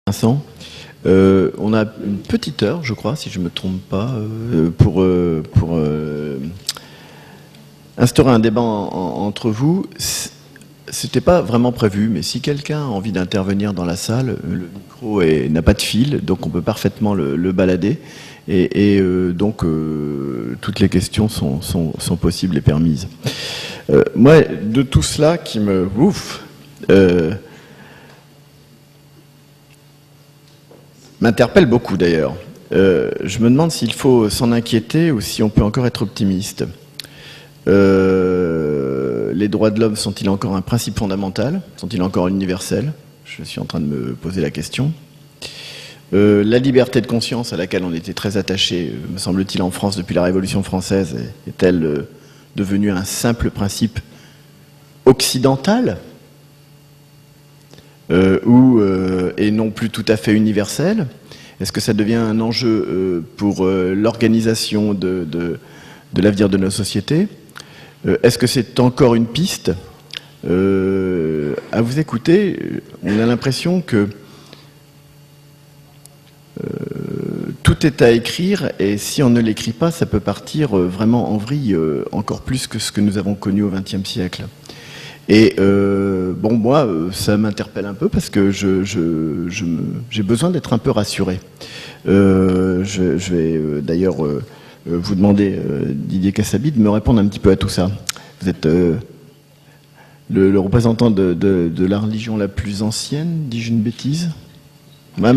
Vincent. On a une petite heure, je crois, si je ne me trompe pas, pour instaurer un débat entre vous. C'était pas vraiment prévu, mais si quelqu'un a envie d'intervenir dans la salle, le micro n'a pas de fil, donc on peut parfaitement le balader. Donc toutes les questions sont possibles et permises. Moi, de tout cela qui me m'interpelle beaucoup d'ailleurs. Je me demande s'il faut s'en inquiéter ou si on peut encore être optimiste. Les droits de l'homme sont-ils encore un principe fondamental? Sont-ils encore universels? Je suis en train de me poser la question. La liberté de conscience à laquelle on était très attaché, me semble-t-il, en France depuis la Révolution française, est-elle devenue un simple principe occidental et non plus tout à fait universel? Est-ce que ça devient un enjeu pour l'organisation de l'avenir de nos sociétés? Est-ce que c'est encore une piste? À vous écouter, on a l'impression que tout est à écrire, et si on ne l'écrit pas, ça peut partir vraiment en vrille, encore plus que ce que nous avons connu au XXe siècle. Et bon, moi, ça m'interpelle un peu parce que j'ai besoin d'être un peu rassuré. Je vais d'ailleurs vous demander, Didier Cassabi, de me répondre un petit peu à tout ça. Vous êtes le représentant de la religion la plus ancienne, dis-je une bêtise? Bon,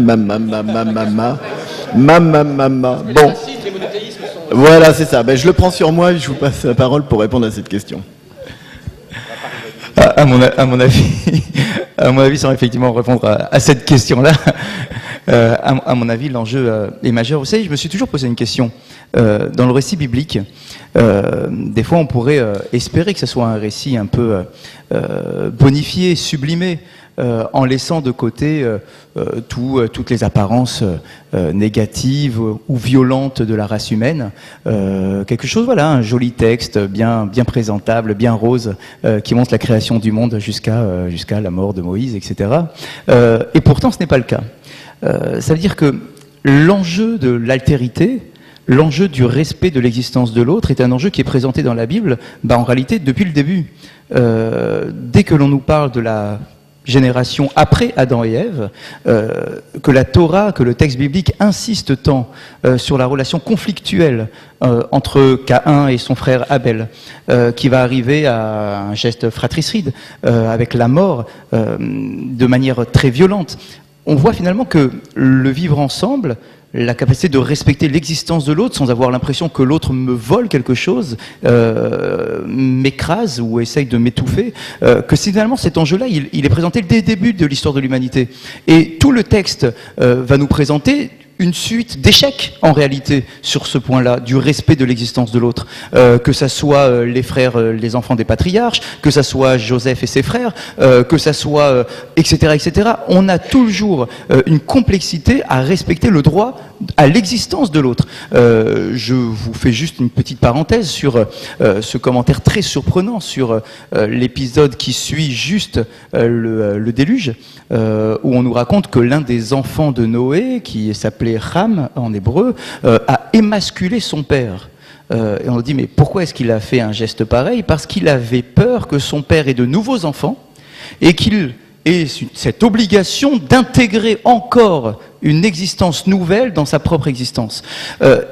voilà, c'est ça. Ben, je le prends sur moi et je vous passe la parole pour répondre à cette question. À mon avis, sans effectivement répondre à cette question-là, à mon avis, l'enjeu est majeur. Vous savez, je me suis toujours posé une question. Dans le récit biblique, des fois, on pourrait espérer que ce soit un récit un peu bonifié, sublimé, en laissant de côté toutes les apparences négatives ou violentes de la race humaine. Quelque chose, voilà, un joli texte bien présentable, bien rose, qui montre la création du monde jusqu'à la mort de Moïse, etc. Et pourtant, ce n'est pas le cas. Ça veut dire que l'enjeu de l'altérité, l'enjeu du respect de l'existence de l'autre est un enjeu qui est présenté dans la Bible, en réalité, depuis le début. Dès que l'on nous parle de la génération après Adam et Ève, que la Torah, que le texte biblique insiste tant sur la relation conflictuelle entre Caïn et son frère Abel, qui va arriver à un geste fratricide, avec la mort, de manière très violente. On voit finalement que le vivre ensemble, la capacité de respecter l'existence de l'autre sans avoir l'impression que l'autre me vole quelque chose, m'écrase ou essaye de m'étouffer, que finalement cet enjeu-là, il est présenté dès le début de l'histoire de l'humanité. Et tout le texte va nous présenter une suite d'échecs, en réalité, sur ce point-là, du respect de l'existence de l'autre. Que ça soit les frères, les enfants des patriarches, que ça soit Joseph et ses frères, que ça soit, etc., etc. On a toujours une complexité à respecter le droit à l'existence de l'autre. Je vous fais juste une petite parenthèse sur ce commentaire très surprenant sur l'épisode qui suit juste le déluge, où on nous raconte que l'un des enfants de Noé, qui s'appelait Ham en hébreu, a émasculé son père. Et on dit, mais pourquoi est-ce qu'il a fait un geste pareil? Parce qu'il avait peur que son père ait de nouveaux enfants et qu'il ait cette obligation d'intégrer encore une existence nouvelle dans sa propre existence.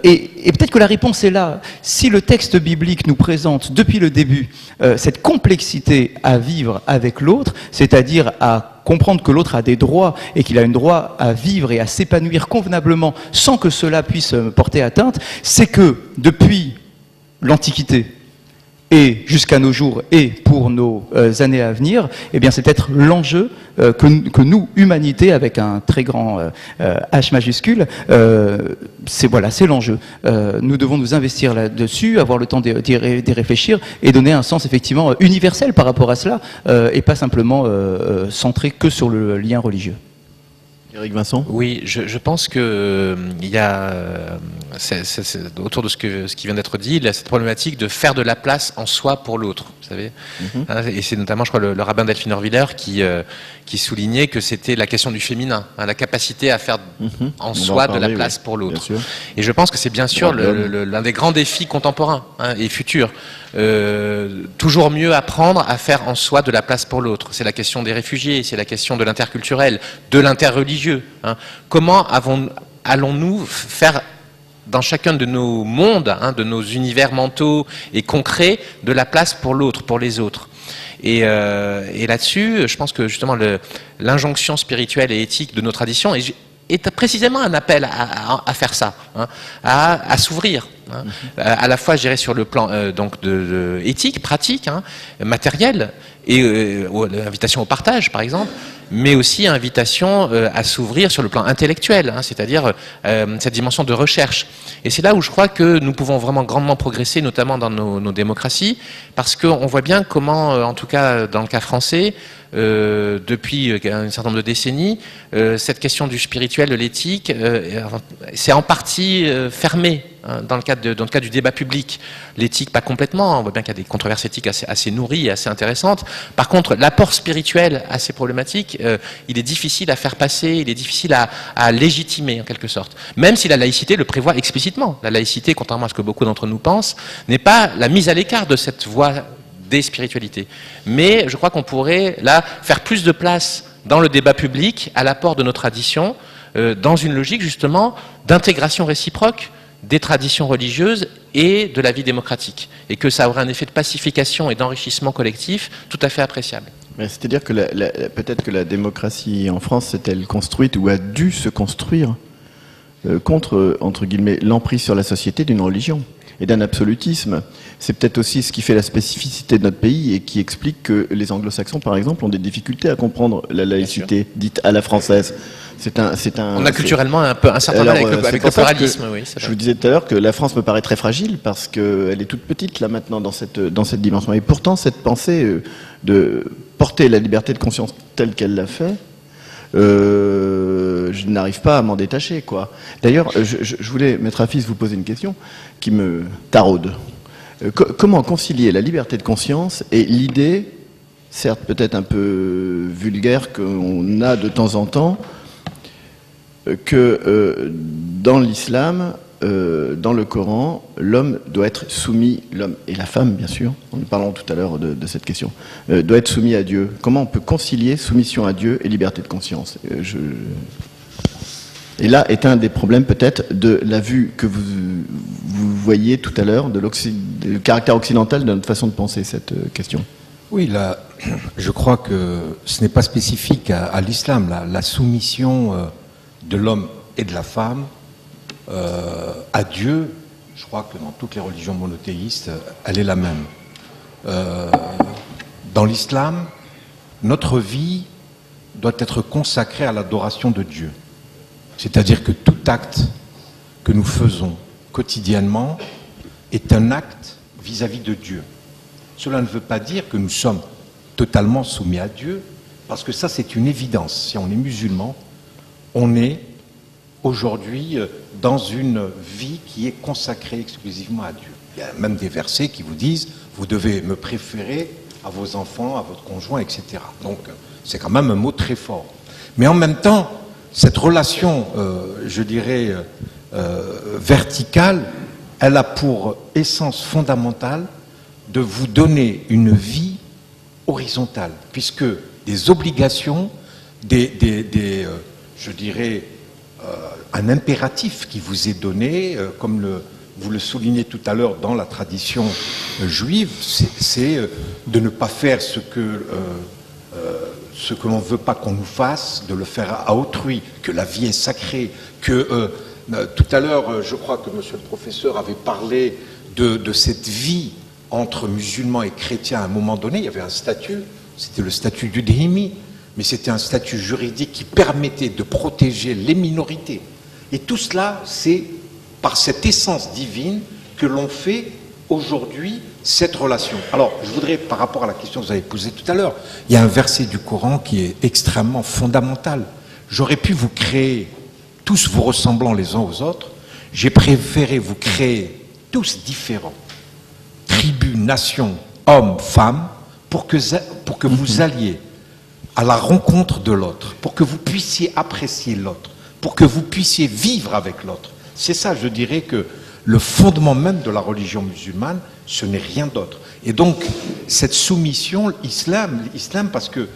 Et peut-être que la réponse est là. Si le texte biblique nous présente depuis le début cette complexité à vivre avec l'autre, c'est-à-dire à comprendre que l'autre a des droits et qu'il a un droit à vivre et à s'épanouir convenablement sans que cela puisse porter atteinte, c'est que depuis l'Antiquité et jusqu'à nos jours et pour nos années à venir, eh bien c'est peut-être l'enjeu que nous, humanité, avec un très grand H majuscule, c'est l'enjeu. Nous devons nous investir là-dessus, avoir le temps d'y réfléchir et donner un sens effectivement universel par rapport à cela et pas simplement centré que sur le lien religieux. Éric Vincent ? Oui, je pense que il y a autour de ce qui vient d'être dit, il y a cette problématique de faire de la place en soi pour l'autre, vous savez. Et c'est notamment, je crois, le rabbin Delphine Orviller qui soulignait que c'était la question du féminin, la capacité à faire en soi de la place pour l'autre. Et je pense que c'est bien sûr l'un des grands défis contemporains et futurs. Toujours mieux apprendre à faire en soi de la place pour l'autre. C'est la question des réfugiés, c'est la question de l'interculturel, de l'interreligieux. Comment allons-nous faire dans chacun de nos mondes, de nos univers mentaux et concrets, de la place pour l'autre, pour les autres. Et là-dessus, je pense que justement l'injonction spirituelle et éthique de nos traditions est précisément un appel à faire ça, à s'ouvrir, à la fois, je dirais, sur le plan donc de éthique, pratique, matériel, et l'invitation au partage, par exemple, mais aussi invitation à s'ouvrir sur le plan intellectuel, c'est-à-dire cette dimension de recherche. Et c'est là où je crois que nous pouvons vraiment grandement progresser, notamment dans nos démocraties, parce qu'on voit bien comment, en tout cas dans le cas français, depuis un certain nombre de décennies, cette question du spirituel, de l'éthique, c'est en partie fermé dans le cadre du débat public. L'éthique, pas complètement. On voit bien qu'il y a des controverses éthiques assez nourries et assez intéressantes. Par contre, l'apport spirituel assez problématique, il est difficile à faire passer, il est difficile à légitimer en quelque sorte. Même si la laïcité le prévoit explicitement. La laïcité, contrairement à ce que beaucoup d'entre nous pensent, n'est pas la mise à l'écart de cette voie des spiritualités. Mais je crois qu'on pourrait là faire plus de place dans le débat public à l'apport de nos traditions, dans une logique justement d'intégration réciproque des traditions religieuses et de la vie démocratique, et que ça aurait un effet de pacification et d'enrichissement collectif tout à fait appréciable. C'est-à-dire que peut-être que la démocratie en France s'est-elle construite ou a dû se construire contre, entre guillemets, l'emprise sur la société d'une religion et d'un absolutisme. C'est peut-être aussi ce qui fait la spécificité de notre pays et qui explique que les anglo-saxons, par exemple, ont des difficultés à comprendre la laïcité dite à la française. On a culturellement un certain mal avec le pluralisme. Oui, je vous disais tout à l'heure que la France me paraît très fragile parce qu'elle est toute petite là maintenant dans cette dimension. Et pourtant, cette pensée de porter la liberté de conscience telle qu'elle l'a fait, je n'arrive pas à m'en détacher, quoi. D'ailleurs, je voulais, Maître Hafiz, vous poser une question qui me taraude. Comment concilier la liberté de conscience et l'idée, certes peut-être un peu vulgaire, qu'on a de temps en temps, que dans l'islam, dans le Coran, l'homme doit être soumis, l'homme et la femme bien sûr, nous parlons tout à l'heure de cette question, doit être soumis à Dieu. Comment on peut concilier soumission à Dieu et liberté de conscience ? Et là est un des problèmes peut-être de la vue que vous voyez tout à l'heure, du caractère occidental de notre façon de penser cette question. Oui, là, je crois que ce n'est pas spécifique à l'islam. La soumission de l'homme et de la femme à Dieu, je crois que dans toutes les religions monothéistes, elle est la même. Dans l'islam, notre vie doit être consacrée à l'adoration de Dieu. C'est-à-dire que tout acte que nous faisons quotidiennement est un acte vis-à-vis de Dieu. Cela ne veut pas dire que nous sommes totalement soumis à Dieu, parce que ça c'est une évidence. Si on est musulman, on est aujourd'hui dans une vie qui est consacrée exclusivement à Dieu. Il y a même des versets qui vous disent « vous devez me préférer à vos enfants, à votre conjoint, etc. » Donc c'est quand même un mot très fort. Mais en même temps, cette relation, je dirais, verticale, elle a pour essence fondamentale de vous donner une vie horizontale, puisque des obligations, je dirais, un impératif qui vous est donné, comme vous le soulignez tout à l'heure dans la tradition juive, c'est de ne pas faire ce que l'on ne veut pas qu'on nous fasse, de le faire à autrui, que la vie est sacrée, que tout à l'heure, je crois que monsieur le professeur avait parlé de cette vie entre musulmans et chrétiens. À un moment donné, il y avait un statut, c'était le statut du dhimmi, mais c'était un statut juridique qui permettait de protéger les minorités. Et tout cela, c'est par cette essence divine que l'on fait aujourd'hui cette relation. Alors, je voudrais, par rapport à la question que vous avez posée tout à l'heure, il y a un verset du Coran qui est extrêmement fondamental. j'aurais pu vous créer tous vous ressemblant les uns aux autres, j'ai préféré vous créer tous différents, tribus, nations, hommes, femmes, pour que vous alliez à la rencontre de l'autre, pour que vous puissiez apprécier l'autre, pour que vous puissiez vivre avec l'autre. C'est ça, je dirais, que le fondement même de la religion musulmane, ce n'est rien d'autre. Et donc, cette soumission, l'islam, parce que,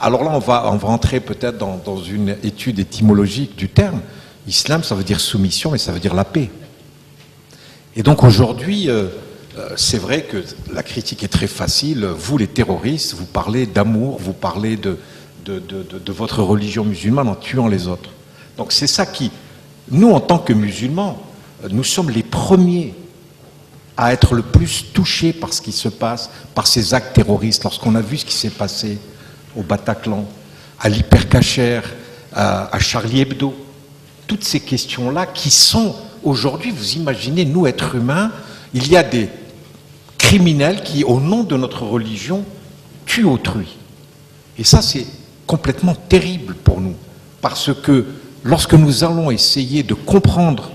alors là, on va entrer peut-être dans une étude étymologique du terme. Islam, ça veut dire soumission, mais ça veut dire la paix. Et donc aujourd'hui, c'est vrai que la critique est très facile. Vous, les terroristes, vous parlez d'amour, vous parlez de votre religion musulmane en tuant les autres. Donc c'est ça qui... Nous, en tant que musulmans, nous sommes les premiers à être le plus touchés par ce qui se passe, par ces actes terroristes. Lorsqu'on a vu ce qui s'est passé au Bataclan, à l'Hypercacher, à Charlie Hebdo, toutes ces questions-là qui sont aujourd'hui, vous imaginez, nous, êtres humains, il y a des criminels qui, au nom de notre religion, tuent autrui. Et ça, c'est complètement terrible pour nous. Parce que lorsque nous allons essayer de comprendre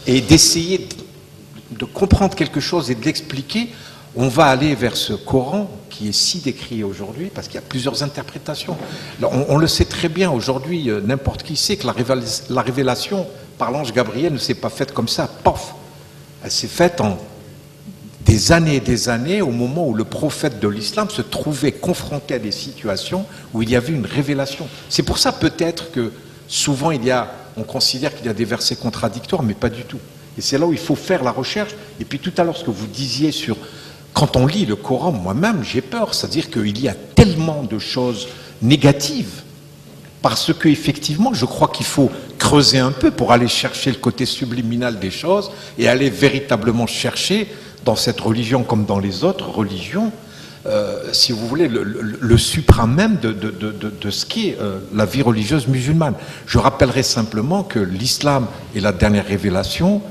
et d'essayer de comprendre quelque chose et de l'expliquer, on va aller vers ce Coran qui est si décrié aujourd'hui, parce qu'il y a plusieurs interprétations. On le sait très bien aujourd'hui, n'importe qui sait que la révélation par l'ange Gabriel ne s'est pas faite comme ça, pof. Elle s'est faite en des années et des années, au moment où le prophète de l'islam se trouvait confronté à des situations où il y avait une révélation. C'est pour ça peut-être que souvent on considère qu'il y a des versets contradictoires, mais pas du tout. Et c'est là où il faut faire la recherche. Et puis tout à l'heure, ce que vous disiez sur... Quand on lit le Coran, moi-même, j'ai peur. C'est-à-dire qu'il y a tellement de choses négatives. Parce qu'effectivement, je crois qu'il faut creuser un peu pour aller chercher le côté subliminal des choses et aller véritablement chercher, dans cette religion comme dans les autres religions, si vous voulez, le suprême même de ce qu'est la vie religieuse musulmane. Je rappellerai simplement que l'islam est la dernière révélation.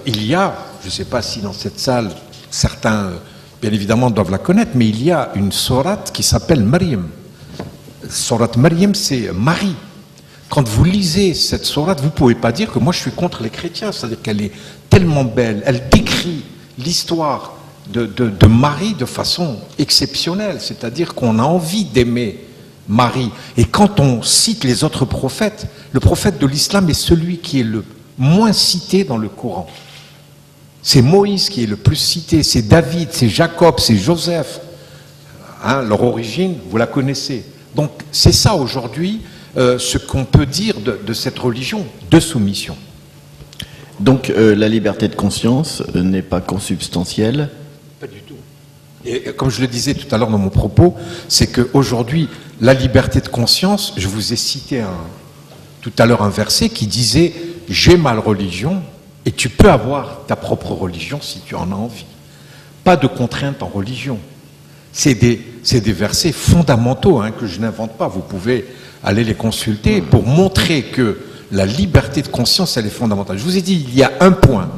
Il y a, je ne sais pas si dans cette salle, certains, bien évidemment, doivent la connaître, mais il y a une sourate qui s'appelle Maryam. Sourate Maryam, c'est Marie. Quand vous lisez cette sourate, vous ne pouvez pas dire que moi je suis contre les chrétiens, c'est-à-dire qu'elle est tellement belle, elle décrit l'histoire de Marie de façon exceptionnelle, c'est-à-dire qu'on a envie d'aimer Marie. Et quand on cite les autres prophètes, le prophète de l'islam est celui qui est le moins cité dans le Coran. C'est Moïse qui est le plus cité, c'est David, c'est Jacob, c'est Joseph. Hein, leur origine, vous la connaissez. Donc c'est ça aujourd'hui ce qu'on peut dire de cette religion de soumission. Donc la liberté de conscience n'est pas consubstantielle? Pas du tout. Et comme je le disais tout à l'heure dans mon propos, c'est qu'aujourd'hui, la liberté de conscience, je vous ai cité tout à l'heure un verset qui disait « J'ai ma religion et tu peux avoir ta propre religion si tu en as envie ». Pas de contrainte en religion. C'est des versets fondamentaux que je n'invente pas. Vous pouvez aller les consulter pour montrer que la liberté de conscience, elle est fondamentale. Je vous ai dit, il y a un point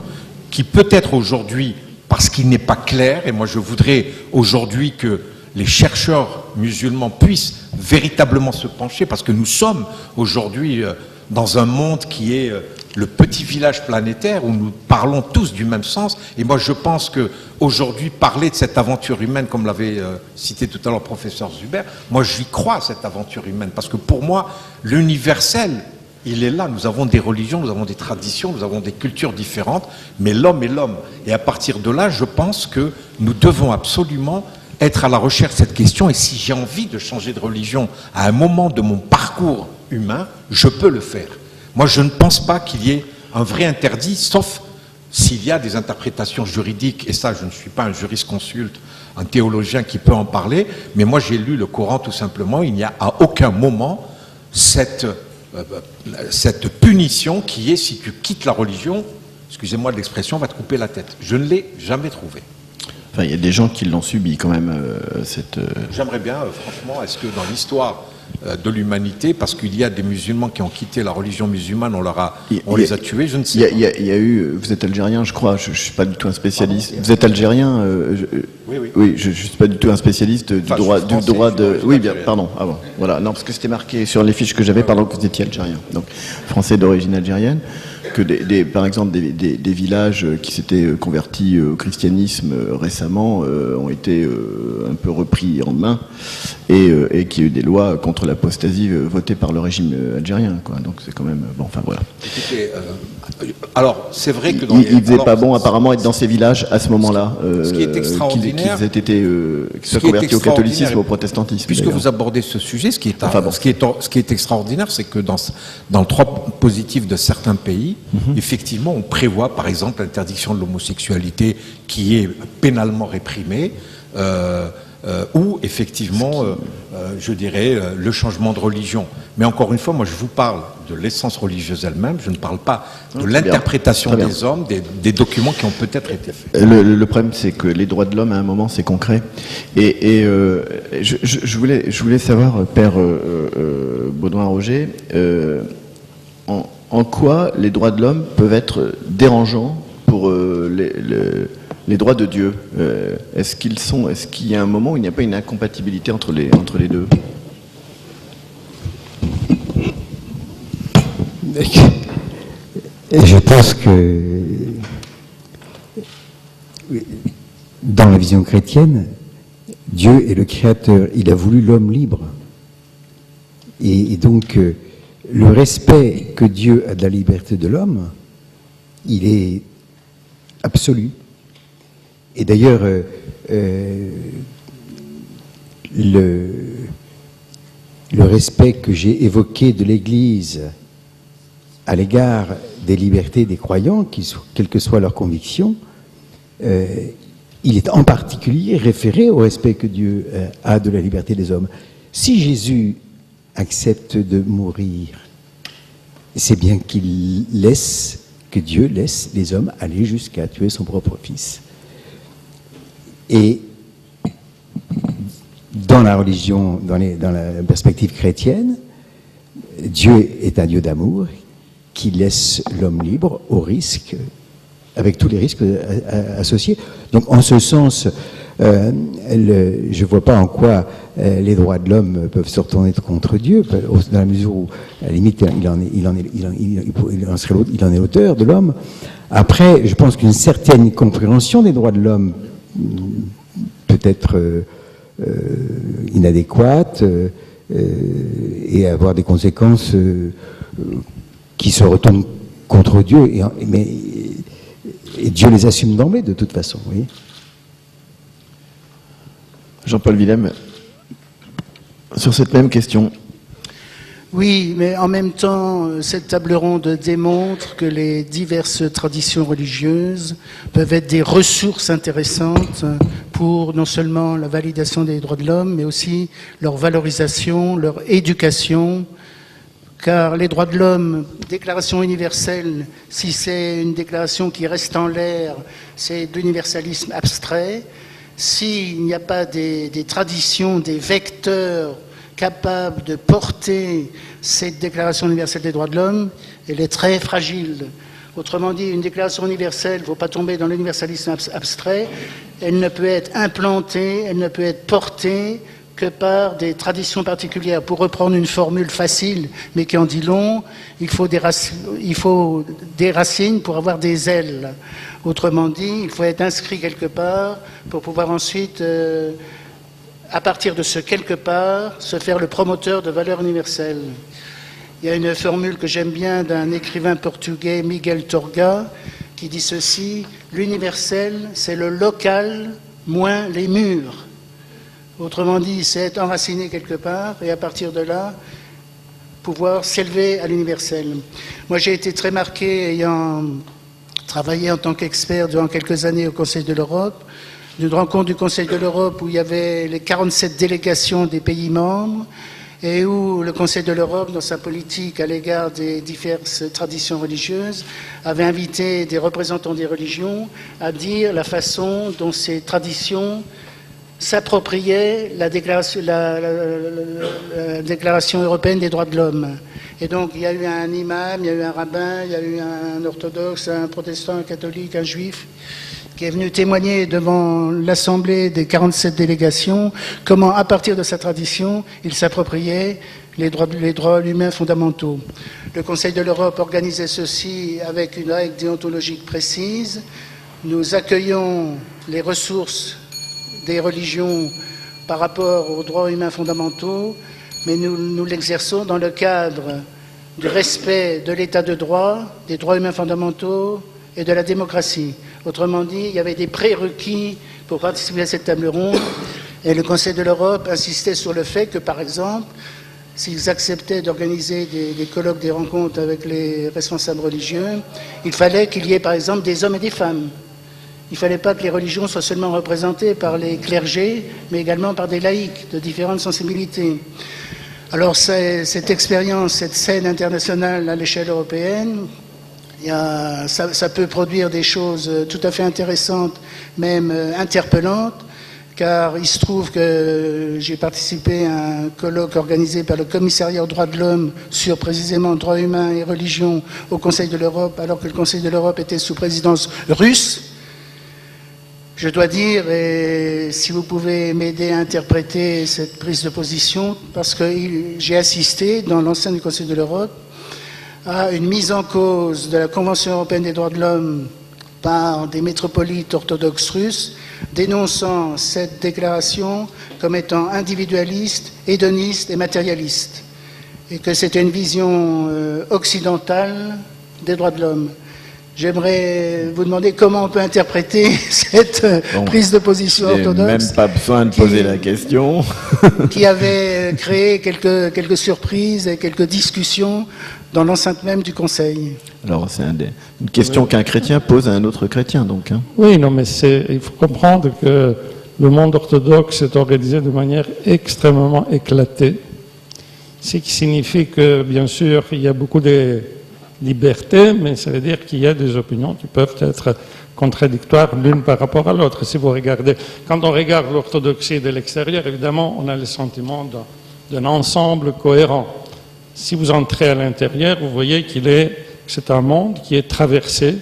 qui peut-être aujourd'hui, parce qu'il n'est pas clair, et moi je voudrais aujourd'hui que les chercheurs musulmans puissent véritablement se pencher, parce que nous sommes aujourd'hui dans un monde qui est le petit village planétaire où nous parlons tous du même sens. Et moi je pense qu'aujourd'hui, parler de cette aventure humaine, comme l'avait cité tout à l'heure le professeur Zuber, moi j'y crois à cette aventure humaine, parce que pour moi, l'universel, il est là. Nous avons des religions, nous avons des traditions, nous avons des cultures différentes, mais l'homme est l'homme. Et à partir de là, je pense que nous devons absolument être à la recherche de cette question. Et si j'ai envie de changer de religion à un moment de mon parcours humain, je peux le faire. Moi, je ne pense pas qu'il y ait un vrai interdit, sauf s'il y a des interprétations juridiques. Et ça, je ne suis pas un jurisconsulte, un théologien qui peut en parler. Mais moi, j'ai lu le Coran tout simplement. Il n'y a à aucun moment cette punition qui est, si tu quittes la religion, excusez-moi de l'expression, on va te couper la tête. Je ne l'ai jamais trouvé. Enfin, il y a des gens qui l'ont subi quand même. J'aimerais bien, franchement, est-ce que dans l'histoire de l'humanité, parce qu'il y a des musulmans qui ont quitté la religion musulmane, on les a tués, je ne sais pas. Il y a eu, vous êtes algérien, je crois, je suis pas du tout un spécialiste. Vous êtes algérien Oui. Je suis pas du tout un spécialiste du droit de. Oui, bien, pardon. Ah bon, voilà. Non, parce que c'était marqué sur les fiches que j'avais, pardon, que vous étiez algérien. Donc, français d'origine algérienne. Que par exemple des villages qui s'étaient convertis au christianisme récemment ont été un peu repris en main et qu'il y a eu des lois contre l'apostasie votées par le régime algérien, quoi. Donc c'est quand même bon. Enfin voilà. Écoutez, alors c'est vrai que il faisait pas bon apparemment être dans ces villages à ce moment-là. Ce qui est extraordinaire, qu'ils soient convertis au catholicisme ou au protestantisme. Puisque vous abordez ce sujet, ce qui est extraordinaire, c'est que dans le droit positif de certains pays, effectivement, on prévoit, par exemple, l'interdiction de l'homosexualité qui est pénalement réprimée, ou effectivement, je dirais, le changement de religion. Mais encore une fois, moi, je vous parle de l'essence religieuse elle-même, je ne parle pas de l'interprétation des hommes, des documents qui ont peut-être été faits. Le problème, c'est que les droits de l'homme, à un moment, c'est concret. Et je voulais savoir, Père Baudouin-Roger, en quoi les droits de l'homme peuvent être dérangeants pour les droits de Dieu. Est-ce qu'il y a un moment où il n'y a pas une incompatibilité entre les deux? Je pense que dans la vision chrétienne, Dieu est le Créateur. Il a voulu l'homme libre. Et donc, le respect que Dieu a de la liberté de l'homme, il est absolu. Et d'ailleurs, le respect que j'ai évoqué de l'Église à l'égard des libertés des croyants, quelle que soit leur conviction, il est en particulier référé au respect que Dieu a de la liberté des hommes. Si Jésus accepte de mourir, c'est bien que Dieu laisse les hommes aller jusqu'à tuer son propre fils. Et dans la religion, dans la perspective chrétienne, Dieu est un Dieu d'amour qui laisse l'homme libre au risque, avec tous les risques associés. Donc en ce sens, je ne vois pas en quoi les droits de l'homme peuvent se retourner contre Dieu, dans la mesure où, à la limite, il en est l'auteur de l'homme. Après, je pense qu'une certaine compréhension des droits de l'homme peut être inadéquate et avoir des conséquences qui se retournent contre Dieu, et Dieu les assume d'emblée de toute façon. Vous voyez. Jean-Paul Willem, sur cette même question. Oui, mais en même temps, cette table ronde démontre que les diverses traditions religieuses peuvent être des ressources intéressantes pour non seulement la validation des droits de l'homme, mais aussi leur valorisation, leur éducation. Car les droits de l'homme, déclaration universelle, si c'est une déclaration qui reste en l'air, c'est de l'universalisme abstrait. S'il n'y a pas des traditions, des vecteurs capables de porter cette déclaration universelle des droits de l'homme, elle est très fragile. Autrement dit, une déclaration universelle, il ne faut pas tomber dans l'universalisme abstrait, elle ne peut être implantée, elle ne peut être portée que par des traditions particulières. Pour reprendre une formule facile, mais qui en dit long, il faut des racines pour avoir des ailes. Autrement dit, il faut être inscrit quelque part pour pouvoir ensuite, à partir de ce quelque part, se faire le promoteur de valeurs universelles. Il y a une formule que j'aime bien d'un écrivain portugais, Miguel Torga, qui dit ceci: l'universel, c'est le local moins les murs. Autrement dit, c'est être enraciné quelque part et à partir de là, pouvoir s'élever à l'universel. Moi, j'ai été très marqué, ayant travaillé en tant qu'expert durant quelques années au Conseil de l'Europe, d'une rencontre du Conseil de l'Europe où il y avait les 47 délégations des pays membres et où le Conseil de l'Europe, dans sa politique à l'égard des diverses traditions religieuses, avait invité des représentants des religions à dire la façon dont ces traditions s'appropriait la déclaration européenne des droits de l'homme. Et donc il y a eu un imam, il y a eu un rabbin, il y a eu un orthodoxe, un protestant, un catholique, un juif, qui est venu témoigner devant l'Assemblée des 47 délégations comment, à partir de sa tradition, il s'appropriait les droits humains fondamentaux. Le Conseil de l'Europe organisait ceci avec une règle déontologique précise. Nous accueillons les ressources des religions par rapport aux droits humains fondamentaux, mais nous l'exerçons dans le cadre du respect de l'état de droit, des droits humains fondamentaux et de la démocratie. Autrement dit, il y avait des prérequis pour participer à cette table ronde, et le Conseil de l'Europe insistait sur le fait que, par exemple, s'ils acceptaient d'organiser des colloques, des rencontres avec les responsables religieux, il fallait qu'il y ait, par exemple, des hommes et des femmes. Il ne fallait pas que les religions soient seulement représentées par les clergés, mais également par des laïcs de différentes sensibilités. Alors, cette expérience, cette scène internationale à l'échelle européenne, ça peut produire des choses tout à fait intéressantes, même interpellantes, car il se trouve que j'ai participé à un colloque organisé par le Commissariat aux droits de l'homme sur précisément droits humains et religion au Conseil de l'Europe, alors que le Conseil de l'Europe était sous présidence russe. Je dois dire, et si vous pouvez m'aider à interpréter cette prise de position, parce que j'ai assisté dans l'enceinte du Conseil de l'Europe à une mise en cause de la Convention européenne des droits de l'homme par des métropolites orthodoxes russes, dénonçant cette déclaration comme étant individualiste, hédoniste et matérialiste, et que c'était une vision occidentale des droits de l'homme. J'aimerais vous demander comment on peut interpréter cette prise de position orthodoxe. Même pas besoin de poser la question. Qui avait créé quelques surprises et quelques discussions dans l'enceinte même du Conseil. Alors, c'est une question qu'un chrétien pose à un autre chrétien, donc. Hein. Oui, non, mais il faut comprendre que le monde orthodoxe est organisé de manière extrêmement éclatée, ce qui signifie que, bien sûr, il y a beaucoup de liberté, mais ça veut dire qu'il y a des opinions qui peuvent être contradictoires l'une par rapport à l'autre. Si vous regardez, quand on regarde l'orthodoxie de l'extérieur, évidemment, on a le sentiment d'un ensemble cohérent. Si vous entrez à l'intérieur, vous voyez c'est un monde qui est traversé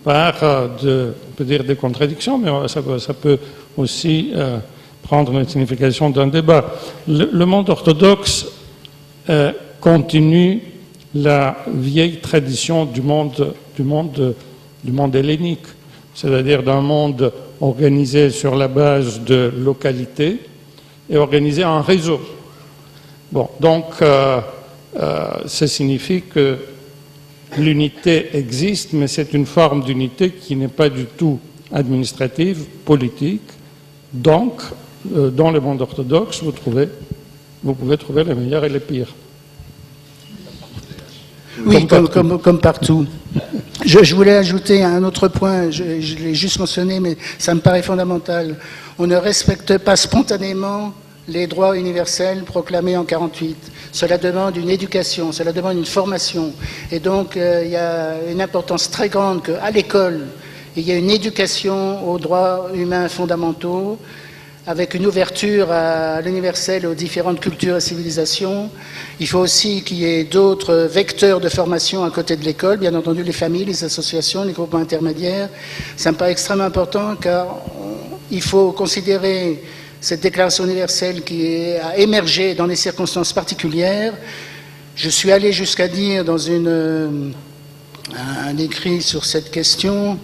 par, on peut dire des contradictions, mais ça peut aussi prendre une signification d'un débat. Le monde orthodoxe continue la vieille tradition du monde hellénique, c'est-à-dire d'un monde organisé sur la base de localité et organisé en réseau. Bon, donc ça signifie que l'unité existe, mais c'est une forme d'unité qui n'est pas du tout administrative, politique. Donc, dans le monde orthodoxe, vous pouvez trouver les meilleurs et les pires. Oui, comme partout. Je voulais ajouter un autre point, je l'ai juste mentionné, mais ça me paraît fondamental. On ne respecte pas spontanément les droits universels proclamés en 1948. Cela demande une éducation, cela demande une formation. Et donc, il y a une importance très grande qu'à l'école, il y ait une éducation aux droits humains fondamentaux, avec une ouverture à l'universel, aux différentes cultures et civilisations. Il faut aussi qu'il y ait d'autres vecteurs de formation à côté de l'école, bien entendu les familles, les associations, les groupements intermédiaires. Ça me paraît extrêmement important car il faut considérer cette déclaration universelle qui a émergé dans des circonstances particulières. Je suis allé jusqu'à dire dans un écrit sur cette question,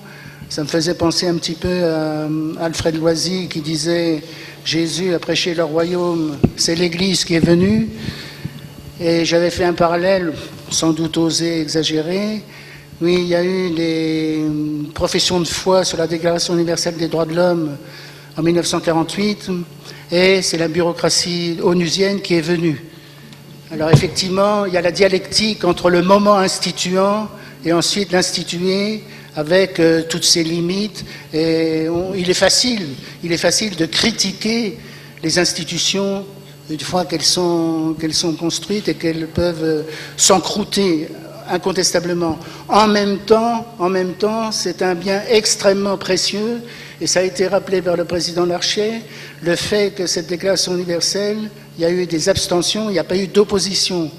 ça me faisait penser un petit peu à Alfred Loisy qui disait « Jésus a prêché le royaume, c'est l'Église qui est venue ». Et j'avais fait un parallèle, sans doute osé exagérer. Oui, il y a eu des professions de foi sur la Déclaration universelle des droits de l'homme en 1948, et c'est la bureaucratie onusienne qui est venue. Alors effectivement, il y a la dialectique entre le moment instituant et ensuite l'institué, avec toutes ses limites. Et il est facile de critiquer les institutions une fois qu'elles sont construites et qu'elles peuvent s'encrouter incontestablement. En même temps, c'est un bien extrêmement précieux Et ça a été rappelé par le président Larcher, le fait que cette déclaration universelle, il y a eu des abstentions, il n'y a pas eu d'opposition.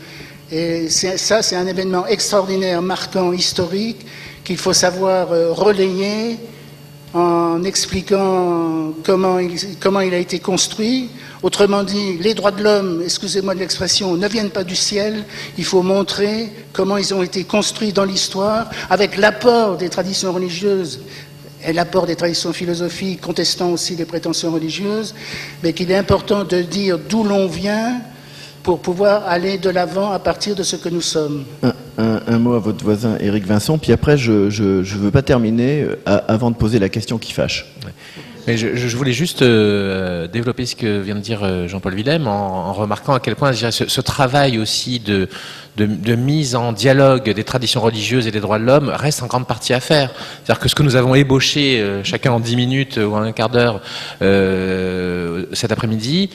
Et ça, c'est un événement extraordinaire, marquant, historique, qu'il faut savoir relayer en expliquant comment il a été construit. Autrement dit, les droits de l'homme, excusez-moi de l'expression, ne viennent pas du ciel. Il faut montrer comment ils ont été construits dans l'histoire, avec l'apport des traditions religieuses et l'apport des traditions philosophiques, contestant aussi les prétentions religieuses, mais qu'il est important de dire d'où l'on vient pour pouvoir aller de l'avant à partir de ce que nous sommes. Un mot à votre voisin Éric Vincent, puis après je ne veux pas terminer avant de poser la question qui fâche. Ouais. Mais je voulais juste développer ce que vient de dire Jean-Paul Willem en remarquant à quel point je dirais, ce travail aussi de mise en dialogue des traditions religieuses et des droits de l'homme reste en grande partie à faire. C'est-à-dire que ce que nous avons ébauché chacun en 10 minutes ou en un quart d'heure cet après-midi,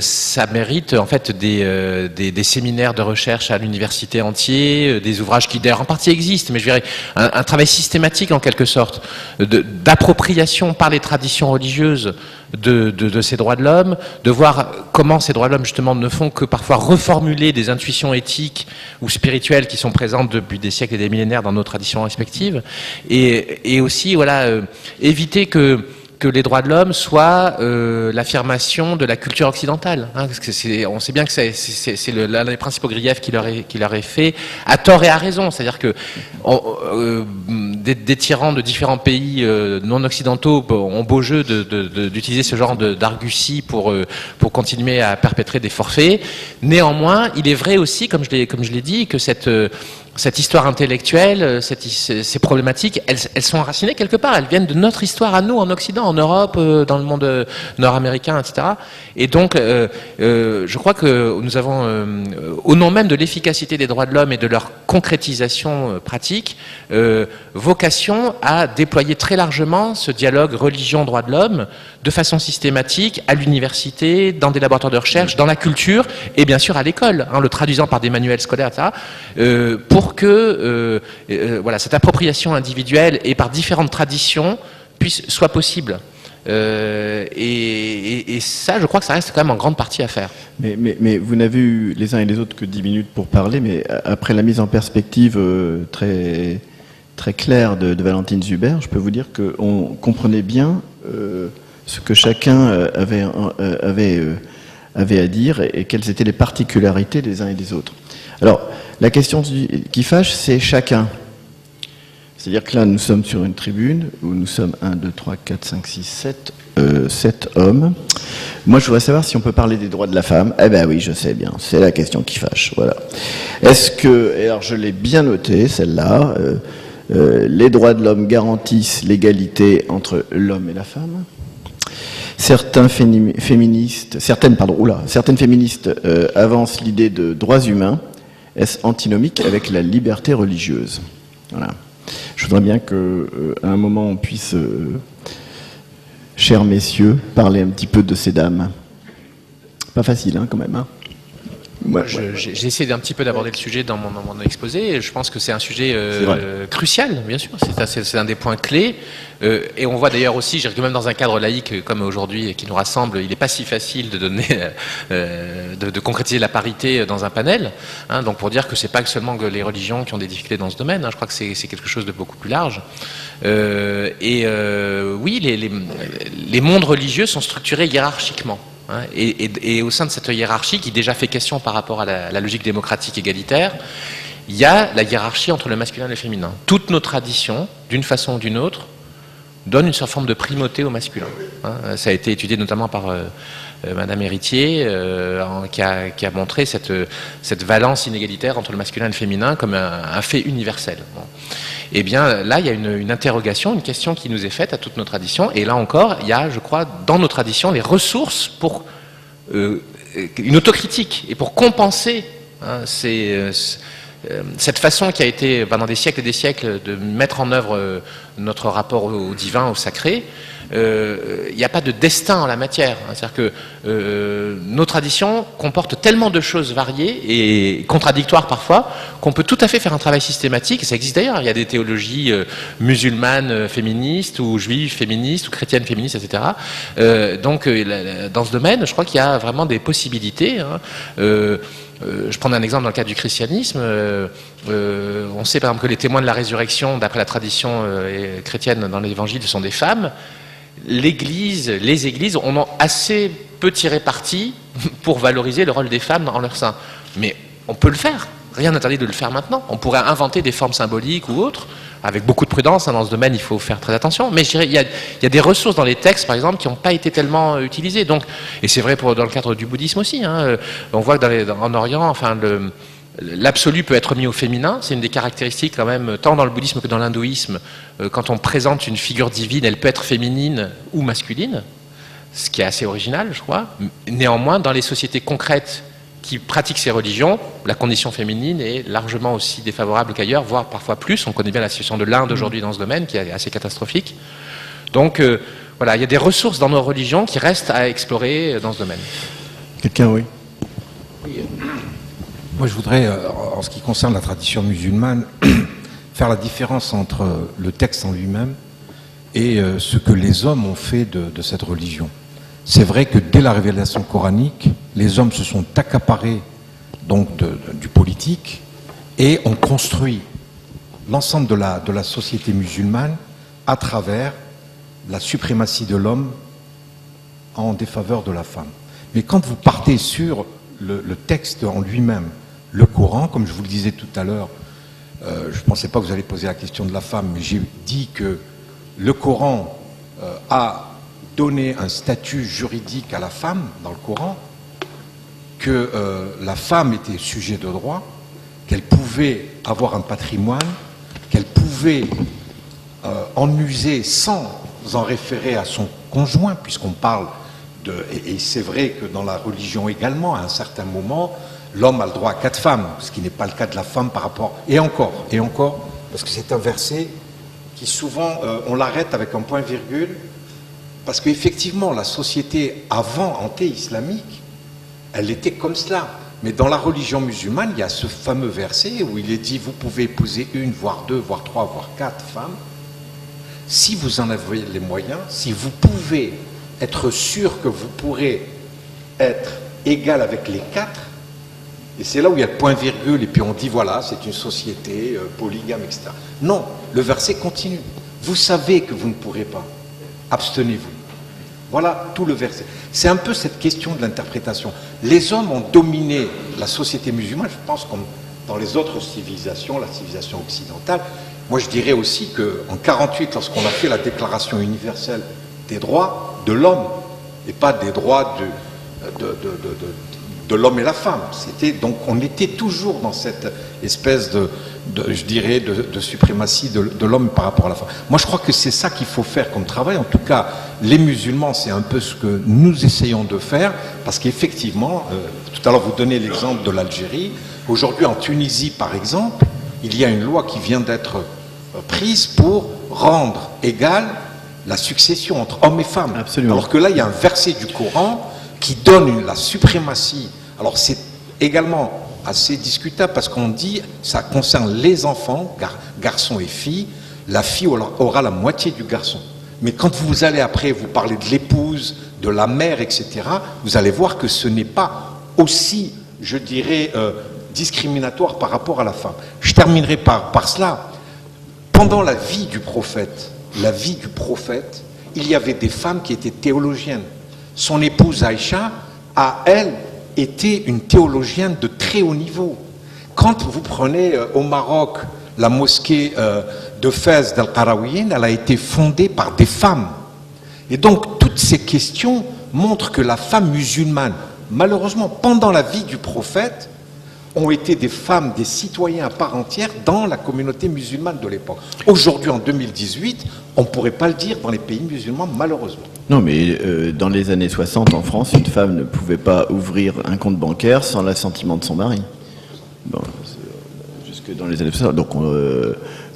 ça mérite en fait des séminaires de recherche à l'université entier, des ouvrages qui d'ailleurs en partie existent, mais je dirais un travail systématique en quelque sorte d'appropriation par les traditions religieuses de ces droits de l'homme, de voir comment ces droits de l'homme justement ne font que parfois reformuler des intuitions éthiques ou spirituelles qui sont présentes depuis des siècles et des millénaires dans nos traditions respectives, et aussi voilà éviter que les droits de l'homme soient l'affirmation de la culture occidentale. Hein, parce que on sait bien que c'est l'un des principaux griefs qui leur est fait, à tort et à raison. C'est-à-dire que des tyrans de différents pays non occidentaux ont beau jeu d'utiliser ce genre d'argutie pour continuer à perpétrer des forfaits. Néanmoins, il est vrai aussi, comme je l'ai dit, que cette histoire intellectuelle, ces problématiques, elles sont enracinées quelque part. Elles viennent de notre histoire à nous, en Occident, en Europe, dans le monde nord-américain, etc. Et donc, je crois que nous avons, au nom même de l'efficacité des droits de l'homme et de leur concrétisation pratique, vocation à déployer très largement ce dialogue religion-droits de l'homme de façon systématique à l'université, dans des laboratoires de recherche, dans la culture et bien sûr à l'école, hein, le traduisant par des manuels scolaires, etc. Pour que voilà, cette appropriation individuelle et par différentes traditions soit possible. Et ça, je crois que ça reste quand même en grande partie à faire. Mais vous n'avez eu les uns et les autres que 10 minutes pour parler, mais après la mise en perspective très, très claire de Valentine Zuber, je peux vous dire qu'on comprenait bien ce que chacun avait à dire et quelles étaient les particularités des uns et des autres. Alors, la question qui fâche, c'est chacun. C'est-à-dire que là, nous sommes sur une tribune où nous sommes 1, 2, 3, 4, 5, 6, 7 hommes. Moi, je voudrais savoir si on peut parler des droits de la femme. Eh ben oui, je sais bien, c'est la question qui fâche. Voilà. Est-ce que, et alors je l'ai bien noté, celle-là, les droits de l'homme garantissent l'égalité entre l'homme et la femme. Certaines féministes avancent l'idée de droits humains. Est-ce antinomique avec la liberté religieuse? Voilà. Je voudrais bien qu'à un moment on puisse, chers messieurs, parler un petit peu de ces dames. Pas facile, hein, quand même. Hein. Ouais, j'ai essayé d'un petit peu d'aborder le sujet dans mon exposé. Et je pense que c'est un sujet crucial, bien sûr. C'est un des points clés. Et on voit d'ailleurs aussi, je dirais que même dans un cadre laïque comme aujourd'hui qui nous rassemble, il n'est pas si facile de donner, de concrétiser la parité dans un panel. Hein, donc pour dire que c'est pas seulement que les religions qui ont des difficultés dans ce domaine. Hein, je crois que c'est quelque chose de beaucoup plus large. Oui, les mondes religieux sont structurés hiérarchiquement. Et au sein de cette hiérarchie, qui déjà fait question par rapport à la logique démocratique égalitaire, il y a la hiérarchie entre le masculin et le féminin. Toutes nos traditions, d'une façon ou d'une autre, donnent une certaine forme de primauté au masculin. Ça a été étudié notamment par Madame Héritier, qui a montré cette valence inégalitaire entre le masculin et le féminin comme un fait universel. Bon. Eh bien, là, il y a une interrogation, une question qui nous est faite à toutes nos traditions. Et là encore, il y a, je crois, dans nos traditions, les ressources pour une autocritique et pour compenser cette façon qui a été, pendant des siècles et des siècles, de mettre en œuvre notre rapport au divin, au sacré, il n'y a pas de destin en la matière. C'est-à-dire que nos traditions comportent tellement de choses variées et contradictoires parfois qu'on peut tout à fait faire un travail systématique. Et ça existe d'ailleurs. Il y a des théologies musulmanes féministes ou juives féministes ou chrétiennes féministes, etc. Donc dans ce domaine, je crois qu'il y a vraiment des possibilités. Je prends un exemple dans le cadre du christianisme. On sait par exemple que les témoins de la résurrection, d'après la tradition chrétienne dans l'évangile, sont des femmes. Les églises en ont assez peu tiré parti pour valoriser le rôle des femmes en leur sein. Mais on peut le faire. Rien n'interdit de le faire maintenant. On pourrait inventer des formes symboliques ou autres, avec beaucoup de prudence. Dans ce domaine, il faut faire très attention. Mais je dirais, il y a des ressources dans les textes, par exemple, qui n'ont pas été tellement utilisées. Donc, et c'est vrai dans le cadre du bouddhisme aussi. On voit que en Orient, enfin, l'absolu peut être mis au féminin. C'est une des caractéristiques quand même, tant dans le bouddhisme que dans l'hindouisme. Quand on présente une figure divine, elle peut être féminine ou masculine, ce qui est assez original, je crois. Néanmoins, dans les sociétés concrètes qui pratiquent ces religions, la condition féminine est largement aussi défavorable qu'ailleurs, voire parfois plus. On connaît bien la situation de l'Inde aujourd'hui dans ce domaine, qui est assez catastrophique. Donc voilà, il y a des ressources dans nos religions qui restent à explorer dans ce domaine. Quelqu'un, oui. Moi, je voudrais, en ce qui concerne la tradition musulmane, faire la différence entre le texte en lui-même et ce que les hommes ont fait de cette religion. C'est vrai que dès la révélation coranique, les hommes se sont accaparés donc du politique et ont construit l'ensemble de la société musulmane à travers la suprématie de l'homme en défaveur de la femme. Mais quand vous partez sur le texte en lui-même, le Coran, comme je vous le disais tout à l'heure, je ne pensais pas que vous alliez poser la question de la femme, mais j'ai dit que le Coran a donné un statut juridique à la femme dans le Coran, que la femme était sujet de droit, qu'elle pouvait avoir un patrimoine, qu'elle pouvait en user sans en référer à son conjoint, puisqu'on parle de... Et c'est vrai que dans la religion également, à un certain moment, l'homme a le droit à 4 femmes, ce qui n'est pas le cas de la femme par rapport... Et encore, parce que c'est un verset qui souvent, on l'arrête avec un point-virgule, parce qu'effectivement, la société avant anté-islamique, elle était comme cela. Mais dans la religion musulmane, il y a ce fameux verset où il est dit, vous pouvez épouser 1, voire 2, voire 3, voire 4 femmes, si vous en avez les moyens, si vous pouvez être sûr que vous pourrez être égal avec les 4, et c'est là où il y a le point-virgule, et puis on dit, voilà, c'est une société polygame, etc. Non, le verset continue. Vous savez que vous ne pourrez pas. Abstenez-vous. Voilà tout le verset. C'est un peu cette question de l'interprétation. Les hommes ont dominé la société musulmane, je pense, comme dans les autres civilisations, la civilisation occidentale. Moi, je dirais aussi qu'en 1948, lorsqu'on a fait la Déclaration universelle des droits de l'homme, et pas des droits de l'homme et la femme, donc on était toujours dans cette espèce je dirais, de suprématie de l'homme par rapport à la femme. Moi, je crois que c'est ça qu'il faut faire comme travail. En tout cas, les musulmans, c'est un peu ce que nous essayons de faire, parce qu'effectivement, tout à l'heure, vous donnez l'exemple de l'Algérie. Aujourd'hui, en Tunisie, par exemple, il y a une loi qui vient d'être prise pour rendre égale la succession entre hommes et femmes. Absolument. Alors que là, il y a un verset du Coran qui donne la suprématie. Alors, c'est également assez discutable parce qu'on dit ça concerne les enfants, garçons et filles, la fille aura la moitié du garçon. Mais quand vous allez après vous parler de l'épouse, de la mère, etc., vous allez voir que ce n'est pas aussi, je dirais, discriminatoire par rapport à la femme. Je terminerai par cela. Pendant la vie du prophète, il y avait des femmes qui étaient théologiennes. Son épouse Aïcha, à elle, était une théologienne de très haut niveau. Quand vous prenez au Maroc la mosquée de Fès d'Al-Qarawiyyin, elle a été fondée par des femmes. Et donc toutes ces questions montrent que la femme musulmane, malheureusement pendant la vie du prophète, ont été des femmes, des citoyens à part entière dans la communauté musulmane de l'époque. Aujourd'hui, en 2018, on ne pourrait pas le dire dans les pays musulmans, malheureusement. Non, mais dans les années 60, en France, une femme ne pouvait pas ouvrir un compte bancaire sans l'assentiment de son mari. Bon, jusque que dans les années 60, donc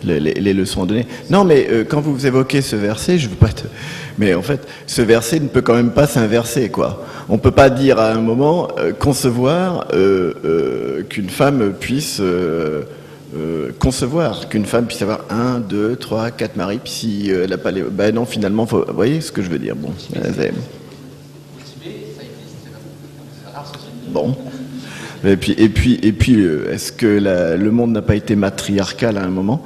les leçons à donner. Non, mais quand vous évoquez ce verset, je veux pas être... Mais en fait, ce verset ne peut quand même pas s'inverser, quoi. On peut pas dire à un moment concevoir qu'une femme puisse concevoir, qu'une femme puisse avoir 1, 2, 3, 4 maris, puis si elle n'a pas les... Ben non, finalement, faut... vous voyez ce que je veux dire. Bon, bon. Et puis, est-ce que le monde n'a pas été matriarcal à un moment?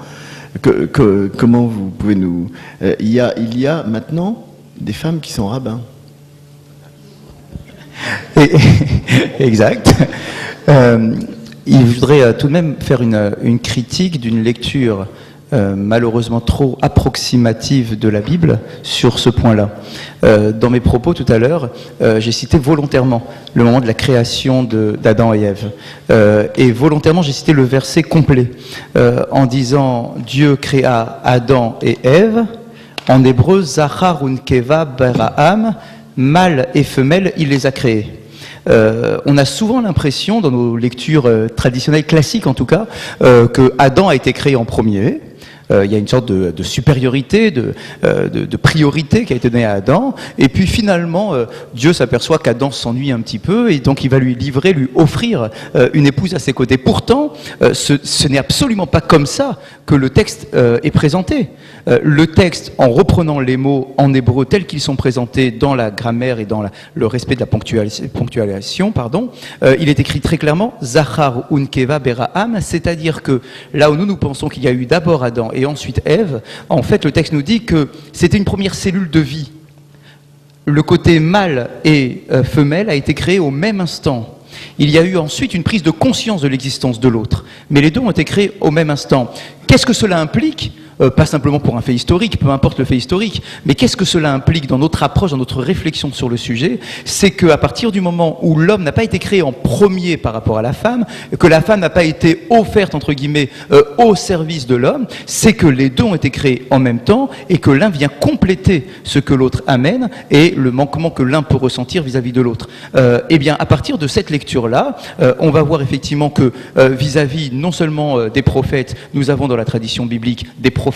Comment vous pouvez nous... il y a maintenant des femmes qui sont rabbins. Exact. Il voudrait tout de même faire une critique d'une lecture malheureusement trop approximative de la Bible sur ce point-là. Dans mes propos tout à l'heure, j'ai cité volontairement le moment de la création d'Adam et Ève. Et volontairement, j'ai cité le verset complet en disant « Dieu créa Adam et Ève ». En hébreu, « Zachar unkeva bera'am », mâle et femelle, il les a créés. On a souvent l'impression, dans nos lectures traditionnelles, classiques en tout cas, que Adam a été créé en premier. Il y a une sorte de supériorité, de priorité qui a été donnée à Adam. Et puis finalement, Dieu s'aperçoit qu'Adam s'ennuie un petit peu et donc il va lui offrir une épouse à ses côtés. Pourtant, ce n'est absolument pas comme ça que le texte est présenté. Le texte, en reprenant les mots en hébreu tels qu'ils sont présentés dans la grammaire et dans le respect de la ponctuation, il est écrit très clairement « Zachar unkeva bera'am », c'est-à-dire que là où nous pensons qu'il y a eu d'abord Adam et ensuite Ève, en fait le texte nous dit que c'était une première cellule de vie. Le côté mâle et femelle a été créé au même instant. Il y a eu ensuite une prise de conscience de l'existence de l'autre, mais les deux ont été créés au même instant. Qu'est-ce que cela implique ? Pas simplement pour un fait historique, peu importe le fait historique, mais qu'est-ce que cela implique dans notre approche, dans notre réflexion sur le sujet? C'est qu'à partir du moment où l'homme n'a pas été créé en premier par rapport à la femme, que la femme n'a pas été offerte, entre guillemets, au service de l'homme, c'est que les deux ont été créés en même temps et que l'un vient compléter ce que l'autre amène et le manquement que l'un peut ressentir vis-à-vis de l'autre. Eh bien, à partir de cette lecture-là, on va voir effectivement que vis-à-vis non seulement des prophètes, nous avons dans la tradition biblique des prophétesses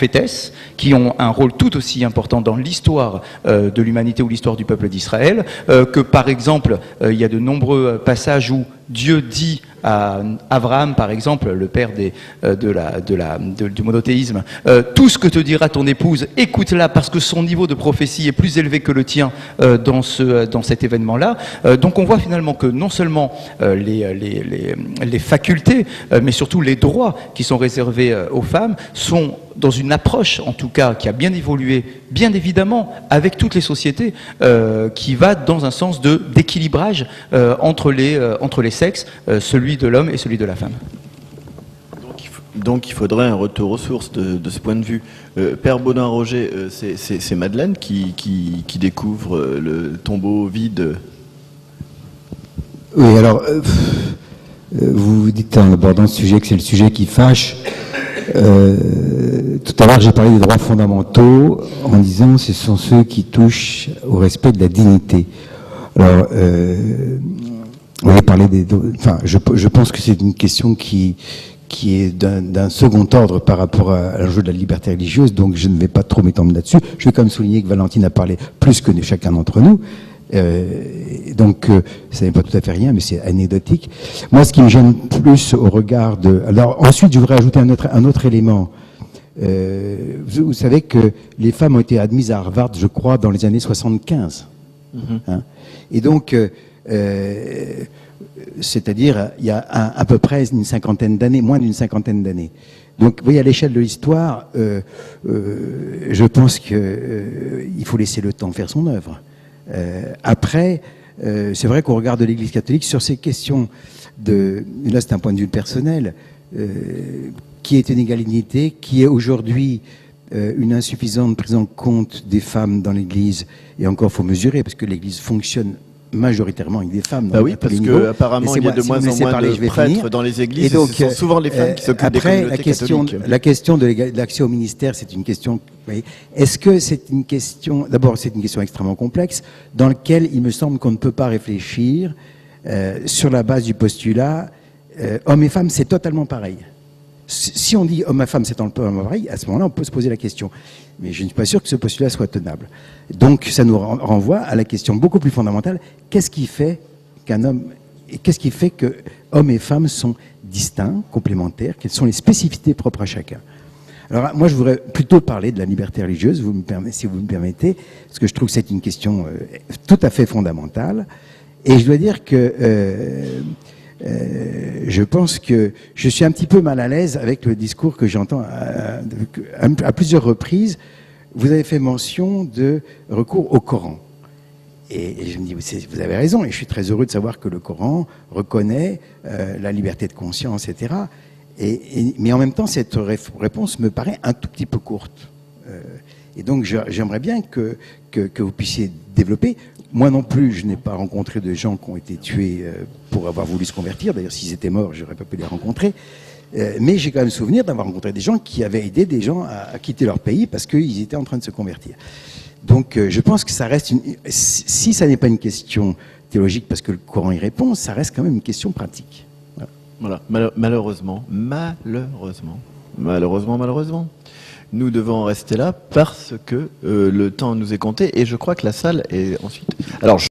qui ont un rôle tout aussi important dans l'histoire de l'humanité ou l'histoire du peuple d'Israël, que par exemple, il y a de nombreux passages où Dieu dit à Abraham, par exemple, le père du monothéisme, tout ce que te dira ton épouse, écoute-la parce que son niveau de prophétie est plus élevé que le tien dans cet événement-là. Donc on voit finalement que non seulement les facultés, mais surtout les droits qui sont réservés aux femmes sont dans une approche, en tout cas, qui a bien évolué, bien évidemment, avec toutes les sociétés, qui va dans un sens d'équilibrage entre les sexes, celui de l'homme et celui de la femme. Donc il faudrait un retour aux sources de ce point de vue. Père Baudin-Roger, c'est Madeleine qui découvre le tombeau vide. Oui, alors, vous dites en abordant ce sujet que c'est le sujet qui fâche. Tout à l'heure, j'ai parlé des droits fondamentaux en disant ce sont ceux qui touchent au respect de la dignité. Alors, on avait parlé enfin, je pense que c'est une question qui est d'un second ordre par rapport à l'enjeu de la liberté religieuse, donc je ne vais pas trop m'étendre là-dessus. Je vais quand même souligner que Valentine a parlé plus que chacun d'entre nous. Donc, ça n'est pas tout à fait rien, mais c'est anecdotique. Moi, ce qui me gêne plus au regard de... Alors, ensuite, je voudrais ajouter un autre élément. Vous savez que les femmes ont été admises à Harvard, je crois, dans les années 75. Hein? Et donc, c'est-à-dire, il y a à peu près une cinquantaine d'années, moins d'une cinquantaine d'années. Donc, vous voyez, à l'échelle de l'histoire, je pense qu'il faut laisser le temps faire son œuvre. Après, c'est vrai qu'au regard de l'Église catholique, sur ces questions là c'est un point de vue personnel, qui est une égalité, qui est aujourd'hui une insuffisante prise en compte des femmes dans l'Église, et encore faut mesurer, parce que l'Église fonctionne majoritairement avec des femmes. Bah oui, parce que apparemment il y a de moins en moins de prêtres dans les églises, et donc ce sont souvent les femmes qui s'occupent des communautés catholiques. La question de l'accès au ministère, c'est une question... Est-ce que c'est une question... D'abord, c'est une question extrêmement complexe, dans laquelle il me semble qu'on ne peut pas réfléchir sur la base du postulat hommes et femmes, c'est totalement pareil. Si on dit homme à femme, c'est dans le pareil, à ce moment-là, on peut se poser la question. Mais je ne suis pas sûr que ce postulat soit tenable. Donc, ça nous renvoie à la question beaucoup plus fondamentale. Qu'est-ce qui fait qu'un homme, et qu'est-ce qui fait que hommes et femmes sont distincts, complémentaires? Quelles sont les spécificités propres à chacun? Alors, moi, je voudrais plutôt parler de la liberté religieuse, si vous me permettez, parce que je trouve que c'est une question tout à fait fondamentale. Et je dois dire que je pense que je suis un petit peu mal à l'aise avec le discours que j'entends à plusieurs reprises. Vous avez fait mention de recours au Coran. Et je me dis, vous avez raison, et je suis très heureux de savoir que le Coran reconnaît la liberté de conscience, etc. Mais en même temps, cette réponse me paraît un tout petit peu courte. Et donc, j'aimerais bien que vous puissiez développer. Moi non plus, je n'ai pas rencontré de gens qui ont été tués pour avoir voulu se convertir. D'ailleurs, s'ils étaient morts, j'aurais pas pu les rencontrer. Mais j'ai quand même souvenir d'avoir rencontré des gens qui avaient aidé des gens à quitter leur pays parce qu'ils étaient en train de se convertir. Donc, je pense que ça reste si ça n'est pas une question théologique parce que le Coran y répond, ça reste quand même une question pratique. Voilà. Malheureusement, nous devons en rester là parce que le temps nous est compté et je crois que la salle est ensuite... Alors,